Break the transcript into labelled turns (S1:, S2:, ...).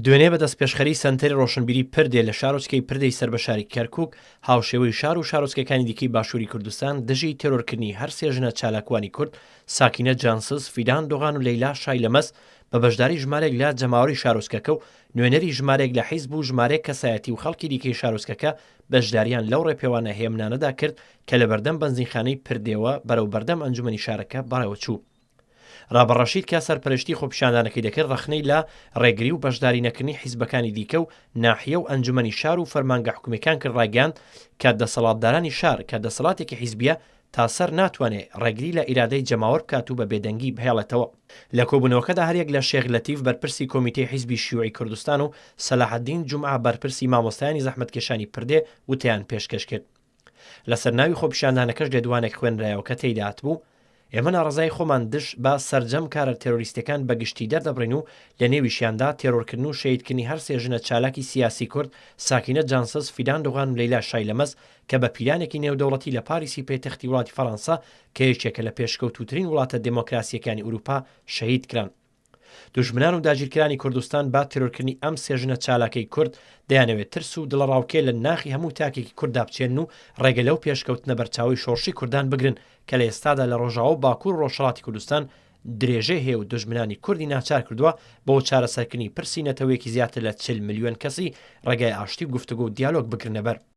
S1: دوێنێ بە دەستپێشخەری سەنتەری ڕۆشنبیری پردێ لە شارۆچکەی پردەی سەربەشاری کەرکووک هاوشێوەی شار و شارۆچکەکانی دیکەی باشووری کوردستان دژی تێرۆرکردنی هەر سێ ژنە چالاکوانی کورد ساکینە جانسز، فیدان دۆغان و لەیلا شایلەمەس بە بەشداری ژمارێک لە جەماوەری شارۆچکەکە و نوێنەری ژمارێک لە حیزب و ژمارەیەک کەسایەتی و خەڵکی دیکەی شارۆچکەکە بەشداریان لەو ڕێپێوانە هێمنانەدا کرد کە لە بەردەم بەنزینخانەی پردێوە بەرەو بەردەم ئەنجومەنی شارەکە بەڕێوە چوو. ڕابەڕەشید کە سەرپەرشتی خۆپیشاندانەکەی دەکرد ڕەخنەی لە ڕێگری و بەشداری نەکردنی حیزبەکانی دیکە و ناحیە و ئەنجومەنی شار و فەرمانگە حکوومیەکان کرد ڕایگەاند کە دەسەڵاتدارانی شار کە دەسەڵاتێکی حیزبیە تا سەر ناتوانێت ڕێگری لە ئیرادەی جەماوەر بکات و بە بێدەنگی بهێڵێتەوە. لە کۆبوونەوەکەدا هەرێک لە شێخ لەتیف بەرپرسی کۆمیتەی حیزبی شیوعی کوردستان و سەلاحەدین جومعە بەرپرسی مامۆستایانی زەحمەتکێشانی پردێ وتیان پێشکەش کرد. لەسەر ناوی خۆپیشاندانەکەش لێدوانێک خوێنرایەوە کە تێیدا هاتبوو ئێمە ناڕزای خۆمان دش بە سەرجەم کارە تێرۆریستەکان بەگشتی دەردەبڕین و لە نێویشیاندا تێرۆرکردن و شەیدکردنی هەر سێ ژنە چالاکی سیاسی کورد ساکینە جانسز، فیدان دۆغان و لەیلا شایلەمەس کە بە پیلانێکی نێودەوڵەتی لە پاریسی پێتەختی وڵاتی فەڕەنسا کە یەکێکە لە پێشکەوتووترین وڵاتە دموکراسیەکانی ئوروپا شەهید کران. دوژمنان و داگیرکرانی کوردستان با تێرۆرکردنی ئەم سێ ژنە چالاکەی کورد دەیانەوێت ترس و دڵەڕاوکێ لە ناخی هەموو تاکێکی کووردا بچێن و ڕێگە لەو پێشکەوتنە بەرچاوی شۆڕشی کوردان بگرن کە لە ئێستادا لە ڕۆژاوە و باکوور و ڕۆژهەڵاتی کوردستان درێژەی هەیە و دوژمنانی کوردی ناچار کردووە بۆ چارەسەرکردنی پرسی نەتەوەیەکی زیاتر لە 40 ملیۆن کەسی ڕێگای ئاشتی و گفتوگۆ و دیالۆگ بگرنەبەر.